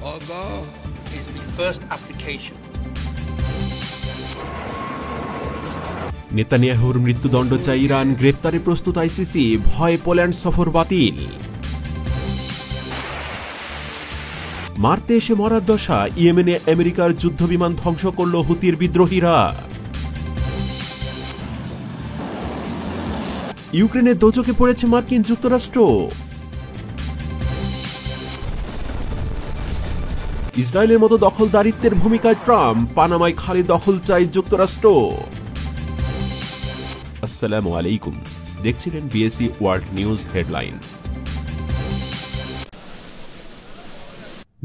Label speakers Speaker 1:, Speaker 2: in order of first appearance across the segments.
Speaker 1: Aga is the first application.
Speaker 2: নেতানিয়াহুর মৃত্যুদণ্ড চায় ইরান, গ্রেপ্তারে প্রস্তুত আইসিসি, ভয়ে পোল্যান্ড সফর বাতিল। মারতে এসে মরার দশা, ইয়েমেনে আমেরিকার যুদ্ধবিমান ধ্বংস করল হুতির বিদ্রোহীরা। ইউক্রেনের দোজকে পড়েছে মার্কিন যুক্তরাষ্ট্র। ইসরায়েলের মতো দখলদারিত্বের ভূমিকায় ট্রাম্প, পানামায় খালি দখল চায় যুক্তরাষ্ট্র। আসসালামু আলাইকুম, দেখছিলেন বিএসি ওয়ার্ল্ড নিউজ হেডলাইন।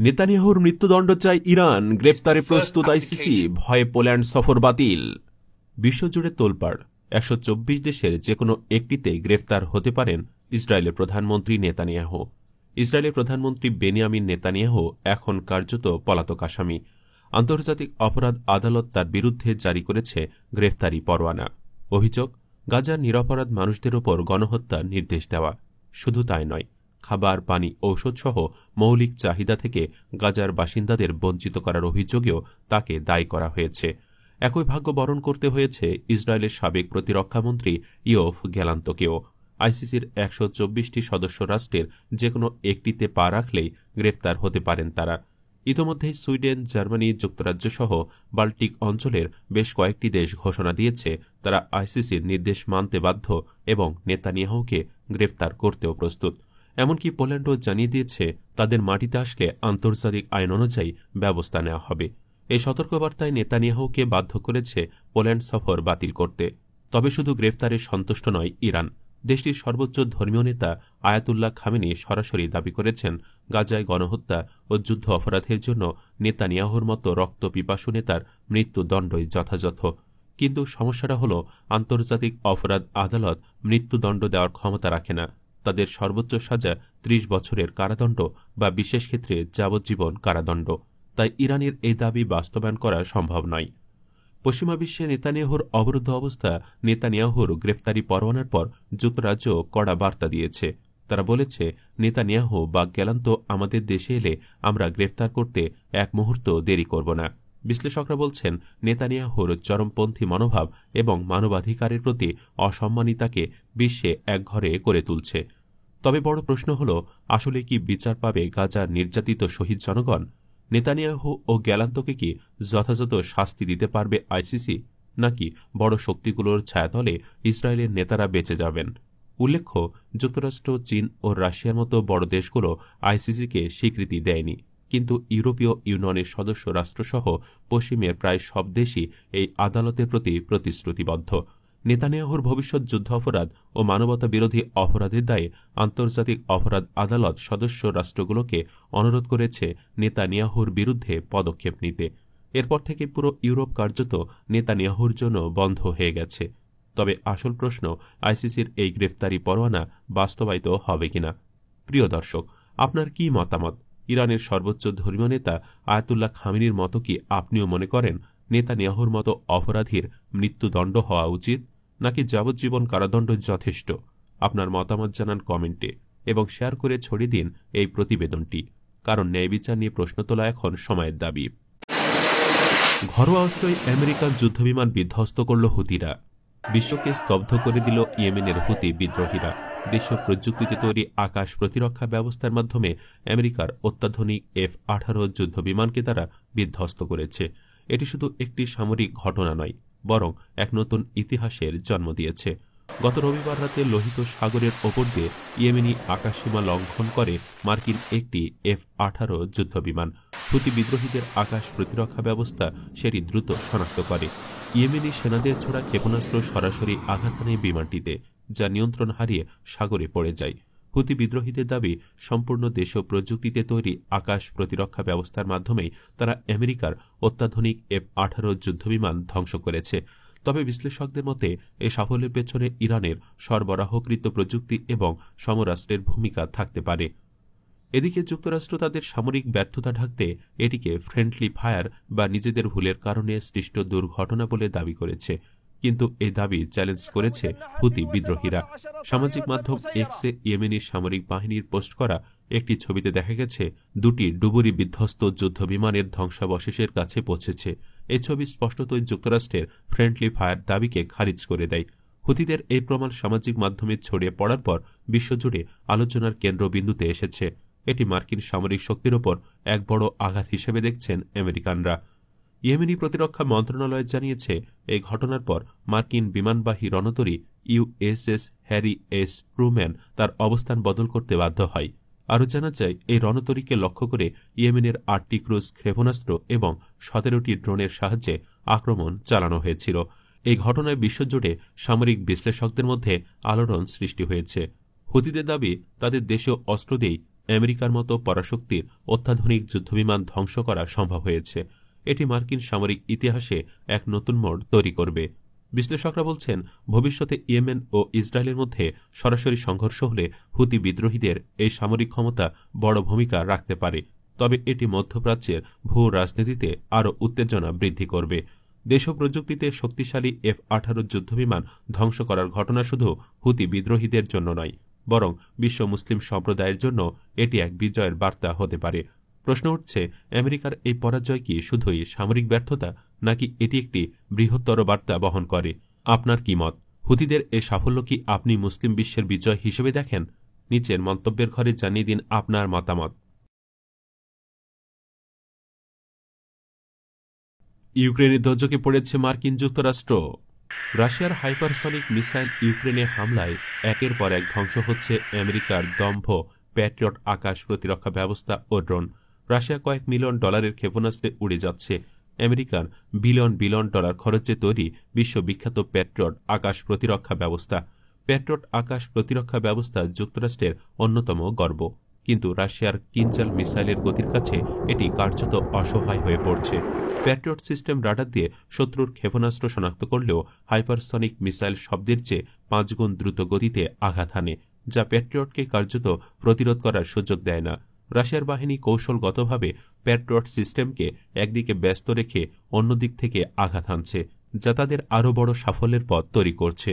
Speaker 2: নেতানিয়াহুর মৃত্যুদণ্ড চায় ইরান, গ্রেপ্তারে প্রস্তুত আইসিসি, ভয়ে পোল্যান্ড সফর বাতিল। বিশ্বজুড়ে তোলপাড়, 124 দেশের যে কোনো একটিতে গ্রেফতার হতে পারেন ইসরায়েলের প্রধানমন্ত্রী নেতানিয়াহু। ইসরায়েলের প্রধানমন্ত্রী বেনিয়ামিন নেতানিয়াহু এখন কার্যত পলাতক আসামি। আন্তর্জাতিক অপরাধ আদালত তার বিরুদ্ধে জারি করেছে গ্রেফতারি পরোয়ানা। অভিযোগ, গাজার নিরপরাধ মানুষদের ওপর গণহত্যার নির্দেশ দেওয়া। শুধু তাই নয়, খাবার, পানি, ঔষধসহ মৌলিক চাহিদা থেকে গাজার বাসিন্দাদের বঞ্চিত করার অভিযোগেও তাকে দায়ী করা হয়েছে। একই ভাগ্য বরণ করতে হয়েছে ইসরায়েলের সাবেক প্রতিরক্ষামন্ত্রী ইয়োভ গ্যালান্তকেও। আইসিসির 124টি সদস্য রাষ্ট্রের যে কোনো একটিতে পা রাখলেই গ্রেফতার হতে পারেন তারা। ইতোমধ্যেই সুইডেন, জার্মানি, যুক্তরাজ্য সহ বাল্টিক অঞ্চলের বেশ কয়েকটি দেশ ঘোষণা দিয়েছে তারা আইসিসির নির্দেশ মানতে বাধ্য এবং নেতানিয়াহুকে গ্রেফতার করতেও প্রস্তুত। এমনকি পোল্যান্ডও জানিয়ে দিয়েছে তাদের মাটিতে আসলে আন্তর্জাতিক আইন অনুযায়ী ব্যবস্থা নেওয়া হবে। এই সতর্কবার্তায় নেতানিয়াহুকে বাধ্য করেছে পোল্যান্ড সফর বাতিল করতে। তবে শুধু গ্রেফতারে সন্তুষ্ট নয় ইরান। দেশটির সর্বোচ্চ ধর্মীয় নেতা আয়াতুল্লাহ খামেনি সরাসরি দাবি করেছেন গাজায় গণহত্যা ও যুদ্ধ অপরাধের জন্য নেতানিয়াহুর মতো রক্তপিপাসু নেতার মৃত্যুদণ্ডই যথাযথ। কিন্তু সমস্যাটা হল, আন্তর্জাতিক অপরাধ আদালত মৃত্যুদণ্ড দেওয়ার ক্ষমতা রাখে না। তাদের সর্বোচ্চ সাজা 30 বছরের কারাদণ্ড বা বিশেষ ক্ষেত্রে যাবজ্জীবন কারাদণ্ড। তাই ইরানের এই দাবি বাস্তবায়ন করা সম্ভব নয়। পশ্চিমা বিশ্বে নেতানিয়াহুর অবরুদ্ধ অবস্থা নেতানিয়াহুর গ্রেফতারি পরোয়ানার পর যুক্তরাজ্য কড়া বার্তা দিয়েছে। তারা বলেছে, নেতানিয়াহু বা গ্যালান্ত আমাদের দেশে এলে আমরা গ্রেফতার করতে এক মুহূর্ত দেরি করব না। বিশ্লেষকরা বলছেন, নেতানিয়াহুর চরমপন্থী মনোভাব এবং মানবাধিকারের প্রতি অসম্মানিতাকে বিশ্বে একঘরে করে তুলছে। তবে বড় প্রশ্ন হল, আসলে কি বিচার পাবে গাজার নির্যাতিত শহীদ জনগণ? নেতানিয়াহু ও গ্যালান্তকে কি যথাযথ শাস্তি দিতে পারবে আইসিসি, নাকি বড় শক্তিগুলোর ছায়াতলে ইসরায়েলের নেতারা বেঁচে যাবেন? উল্লেখ্য, যুক্তরাষ্ট্র, চীন ও রাশিয়ার মতো বড় দেশগুলো আইসিসিকে স্বীকৃতি দেয়নি, কিন্তু ইউরোপীয় ইউনিয়নের সদস্য রাষ্ট্রসহ পশ্চিমের প্রায় সব দেশই এই আদালতের প্রতি প্রতিশ্রুতিবদ্ধ। নেতানিয়াহুর ভবিষ্যৎ যুদ্ধ অপরাধ ও মানবতা বিরোধী অপরাধের দায়ে আন্তর্জাতিক অপরাধ আদালত সদস্য রাষ্ট্রগুলোকে অনুরোধ করেছে নেতানিয়াহুর বিরুদ্ধে পদক্ষেপ নিতে। এরপর থেকে পুরো ইউরোপ কার্যত নেতানিয়াহুর জন্য বন্ধ হয়ে গেছে। তবে আসল প্রশ্ন, আইসিসির এই গ্রেফতারি পরোয়ানা বাস্তবায়িত হবে কিনা? প্রিয় দর্শক, আপনার কি মতামত? ইরানের সর্বোচ্চ ধর্মীয় নেতা আয়াতুল্লাহ খামেনির মতো কি আপনিও মনে করেন নেতানিয়াহুর মতো অপরাধীর মৃত্যুদণ্ড হওয়া উচিত, নাকি যাবজ্জীবন কারাদণ্ড যথেষ্ট? আপনার মতামত জানান কমেন্টে এবং শেয়ার করে ছড়িয়ে দিন এই প্রতিবেদনটি, কারণ ন্যায় বিচার নিয়ে প্রশ্ন তোলা এখন সময়ের দাবি। ঘরোয়া অস্ত্রই আমেরিকান যুদ্ধবিমান বিধ্বস্ত করল হুতিরা। বিশ্বকে স্তব্ধ করে দিল ইয়েমেনের হুতি বিদ্রোহীরা। দেশীয় প্রযুক্তিতে তৈরি আকাশ প্রতিরক্ষা ব্যবস্থার মাধ্যমে আমেরিকার অত্যাধুনিক F-18 যুদ্ধবিমানকে তারা বিধ্বস্ত করেছে। এটি শুধু একটি সামরিক ঘটনা নয়, বরং এক নতুন ইতিহাসের জন্ম দিয়েছে। গত রবিবার রাতে লোহিত সাগরের ওপর দিয়ে ইয়েমেনি আকাশসীমা লঙ্ঘন করে মার্কিন একটি F-18 যুদ্ধবিমান। হুতি বিদ্রোহীদের আকাশ প্রতিরক্ষা ব্যবস্থা সেটি দ্রুত শনাক্ত করে। ইয়েমেনি সেনাদের ছোড়া ক্ষেপণাস্ত্র সরাসরি আঘাত হানে বিমানটিতে, যা নিয়ন্ত্রণ হারিয়ে সাগরে পড়ে যায়। হুতি বিদ্রোহীদের দাবি, সম্পূর্ণ দেশীয় প্রযুক্তিতে তৈরি আকাশ প্রতিরক্ষা ব্যবস্থার মাধ্যমেই তারা আমেরিকার অত্যাধুনিক F-18 যুদ্ধবিমান ধ্বংস করেছে। তবে বিশ্লেষকদের মতে এই সাফল্যের পেছনে ইরানের সরবরাহকৃত প্রযুক্তি এবং সমরাষ্ট্রের ভূমিকা থাকতে পারে। এদিকে যুক্তরাষ্ট্র তাদের সামরিক ব্যর্থতা ঢাকতে এটিকে ফ্রেন্ডলি ফায়ার বা নিজেদের ভুলের কারণে সৃষ্ট দুর্ঘটনা বলে দাবি করেছে। কিন্তু এই দাবি চ্যালেঞ্জ করেছে হুতি বিদ্রোহীরা। সামাজিক মাধ্যম এক্সে ইয়েমেনি সামরিক বাহিনীর পোস্ট করা একটি ছবিতে দেখা গেছে দুটি ডুবুরি বিধ্বস্ত যুদ্ধবিমানের ধ্বংসাবশেষের কাছে পৌঁছেছে। এই ছবি স্পষ্টতই যুক্তরাষ্ট্রের ফ্রেন্ডলি ফায়ার দাবিকে খারিজ করে দেয়। হুতিদের এই প্রমাণ সামাজিক মাধ্যমে ছড়িয়ে পড়ার পর বিশ্বজুড়ে আলোচনার কেন্দ্রবিন্দুতে এসেছে। এটি মার্কিন সামরিক শক্তির ওপর এক বড় আঘাত হিসেবে দেখছেন আমেরিকানরা। ইয়েমেনি প্রতিরক্ষা মন্ত্রণালয় জানিয়েছে, এই ঘটনার পর মার্কিন বিমানবাহী রণতরী ইউএসএস হ্যারি এস ট্রুম্যান তার অবস্থান বদল করতে বাধ্য হয়। আরও জানা যায়, এই রণতরীকে লক্ষ্য করে ইয়েমেনের 8টি ক্রুজ ক্ষেপণাস্ত্র এবং 17টি ড্রোনের সাহায্যে আক্রমণ চালানো হয়েছিল। এই ঘটনায় বিশ্বজুড়ে সামরিক বিশ্লেষকদের মধ্যে আলোড়ন সৃষ্টি হয়েছে। হুতিদের দাবি, তাদের দেশীয় অস্ত্র দিয়েই আমেরিকার মতো পরাশক্তির অত্যাধুনিক যুদ্ধবিমান ধ্বংস করা সম্ভব হয়েছে। এটি মার্কিন সামরিক ইতিহাসে এক নতুন মোড় তৈরি করবে। বিশ্লেষকরা বলছেন, ভবিষ্যতে ইয়েমেন ও ইসরায়েলের মধ্যে সরাসরি সংঘর্ষ হলে হুতি বিদ্রোহীদের এই সামরিক ক্ষমতা বড় ভূমিকা রাখতে পারে। তবে এটি মধ্যপ্রাচ্যের ভূ রাজনীতিতে আরও উত্তেজনা বৃদ্ধি করবে। দেশীয় প্রযুক্তিতে শক্তিশালী F-18 যুদ্ধবিমান ধ্বংস করার ঘটনা শুধু হুতি বিদ্রোহীদের জন্য নয়, বরং বিশ্ব মুসলিম সম্প্রদায়ের জন্য এটি এক বিজয়ের বার্তা হতে পারে। প্রশ্ন উঠছে, আমেরিকার এই পরাজয় কি শুধুই সামরিক ব্যর্থতা, নাকি এটি একটি বৃহত্তর বার্তা বহন করে? আপনার কি মত? হুতিদের এ সাফল্য কি আপনি মুসলিম বিশ্বের বিজয় হিসেবে দেখেন? নিচের মন্তব্যের ঘরে জানিয়ে দিন আপনার মতামত। ইউক্রেনের দোজকে পড়েছে মার্কিন যুক্তরাষ্ট্র। রাশিয়ার হাইপারসনিক মিসাইল ইউক্রেনে হামলায় একের পর এক ধ্বংস হচ্ছে আমেরিকার দম্ভ প্যাট্রিয়ট আকাশ প্রতিরক্ষা ব্যবস্থা ও ড্রোন। রাশিয়া কয়েক মিলিয়ন ডলারের ক্ষেপণাস্ত্রে উড়ে যাচ্ছে। আমেরিকার বিলিয়ন বিলিয়ন ডলার খরচে তৈরি বিশ্ববিখ্যাত প্যাট্রিয়ট আকাশ প্রতিরক্ষা ব্যবস্থা। প্যাট্রিয়ট আকাশ প্রতিরক্ষা ব্যবস্থা যুক্তরাষ্ট্রের অন্যতম গর্ব, কিন্তু রাশিয়ার কিনজাল মিসাইলের গতির কাছে এটি কার্যত অসহায় হয়ে পড়ছে। প্যাট্রিয়ট সিস্টেম রাডার দিয়ে শত্রুর ক্ষেপণাস্ত্র শনাক্ত করলেও হাইপারসনিক মিসাইল শব্দের চেয়ে 5 গুণ দ্রুত গতিতে আঘাত হানে, যা প্যাট্রিয়টকে কার্যত প্রতিরোধ করার সুযোগ দেয় না। রাশিয়ার বাহিনী কৌশলগতভাবে প্যাট্রিয়ট সিস্টেমকে একদিকে ব্যস্ত রেখে অন্যদিক থেকে আঘাত হানছে, যা তাদের আরও বড় সাফল্যের পথ তৈরি করছে।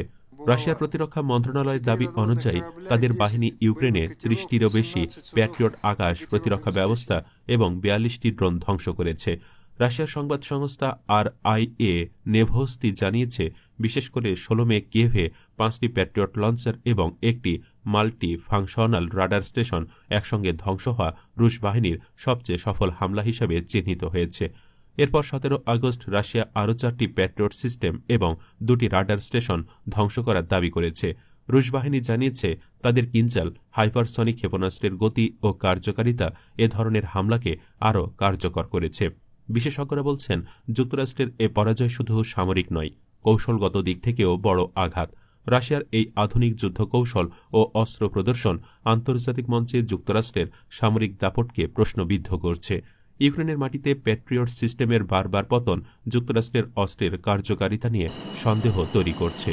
Speaker 2: রাশিয়ার প্রতিরক্ষা মন্ত্রণালয়ের দাবি অনুযায়ী তাদের বাহিনী ইউক্রেনে 30টিরও বেশি প্যাট্রিয়ট আকাশ প্রতিরক্ষা ব্যবস্থা এবং 42টি ড্রোন ধ্বংস করেছে। রাশিয়ার সংবাদ সংস্থা RIA নেভোস্তি জানিয়েছে, বিশেষ করে 16 মে কিয়েভে 5টি প্যাট্রিয়ট লঞ্চার এবং একটি মাল্টি ফাংশনাল রাডার স্টেশন একসঙ্গে ধ্বংস হওয়া রুশ বাহিনীর সবচেয়ে সফল হামলা হিসেবে চিহ্নিত হয়েছে। এরপর 17 আগস্ট রাশিয়া আরও 4টি প্যাট্রিয়ট সিস্টেম এবং 2টি রাডার স্টেশন ধ্বংস করার দাবি করেছে। রুশ বাহিনী জানিয়েছে, তাদের কিনজাল হাইপারসনিক ক্ষেপণাস্ত্রের গতি ও কার্যকারিতা এ ধরনের হামলাকে আরও কার্যকর করেছে। বিশেষজ্ঞরা বলছেন, যুক্তরাষ্ট্রের এ পরাজয় শুধু সামরিক নয়, কৌশলগত দিক থেকেও বড় আঘাত। রাশিয়ার এই আধুনিক যুদ্ধ কৌশল ও অস্ত্র প্রদর্শন আন্তর্জাতিক মঞ্চে যুক্তরাষ্ট্রের সামরিক দাপটকে প্রশ্নবিদ্ধ করছে। ইউক্রেনের মাটিতে প্যাট্রিয়ট সিস্টেমের বারবার পতন যুক্তরাষ্ট্রের অস্ত্রের কার্যকারিতা নিয়ে সন্দেহ তৈরি করছে।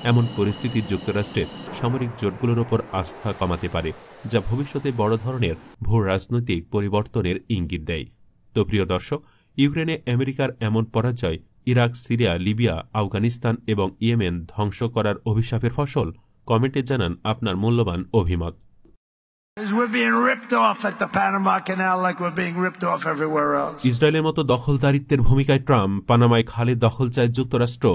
Speaker 2: এমন পরিস্থিতি যুক্তরাষ্ট্রের সামরিক জোটগুলোর ওপর আস্থা কমাতে পারে, যা ভবিষ্যতে বড় ধরনের ভূ রাজনৈতিক পরিবর্তনের ইঙ্গিত দেয়। তো প্রিয় দর্শক, ইউক্রেনে আমেরিকার এমন পরাজয় ইরাক, সিরিয়া, লিবিয়া, আফগানিস্তান এবং ইয়েমেন ধ্বংস করার অভিশাপের ফসল? কমেন্টে জানান আপনার মূল্যবান অভিমত। ইসরায়েলের মতো দখলদারিত্বের ভূমিকায় ট্রাম্প, পানামায় খালের দখল চায় যুক্তরাষ্ট্র।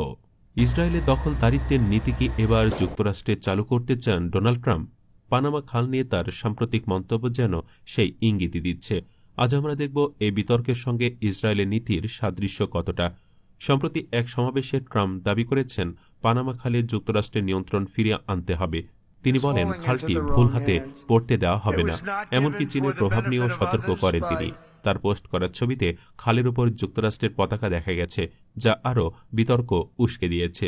Speaker 2: ইসরায়েলের দখলদারিত্বের নীতি কি এবার যুক্তরাষ্ট্রে চালু করতে চান ডোনাল্ড ট্রাম্প? পানামা খাল নিয়ে তার সাম্প্রতিক মন্তব্য যেন সেই ইঙ্গিতই দিচ্ছে। আজ আমরা দেখব এই বিতর্কের সঙ্গে ইসরায়েলের নীতির সাদৃশ্য কতটা। সম্প্রতি এক সমাবেশে ট্রাম্প দাবি করেছেন, পানামা খালে যুক্তরাষ্ট্রের নিয়ন্ত্রণ ফিরিয়ে আনতে হবে। তিনি বলেন, খালটি ভুল হাতে পড়তে দেওয়া হবে না। এমনকি চীনের প্রভাব নিয়েও সতর্ক করেন তিনি। তার পোস্ট করা ছবিতে খালের উপর যুক্তরাষ্ট্রের পতাকা দেখা গেছে, যা আরও বিতর্ক উস্কে দিয়েছে।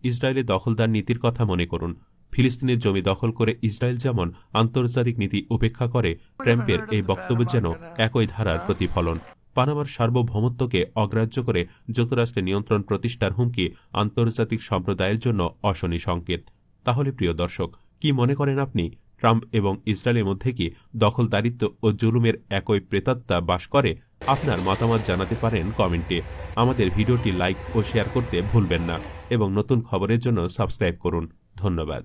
Speaker 2: ইসরায়েলের দখলদার নীতির কথা মনে করুন। ফিলিস্তিনের জমি দখল করে ইসরায়েল যেমন আন্তর্জাতিক নীতি উপেক্ষা করে, ট্রাম্পের এই বক্তব্য যেন একই ধারার প্রতিফলন। পানামার সার্বভৌমত্বকে অগ্রাহ্য করে যুক্তরাষ্ট্রের নিয়ন্ত্রণ প্রতিষ্ঠার হুমকি আন্তর্জাতিক সম্প্রদায়ের জন্য অশনি সংকেত। তাহলে প্রিয় দর্শক, কি মনে করেন আপনি? ট্রাম্প এবং ইসরায়েলের মধ্যে কি দখলদারিত্ব ও জুলুমের একই প্রেতাত্মা বাস করে? আপনার মতামত জানাতে পারেন কমেন্টে। আমাদের ভিডিওটি লাইক ও শেয়ার করতে ভুলবেন না এবং নতুন খবরের জন্য সাবস্ক্রাইব করুন। ধন্যবাদ।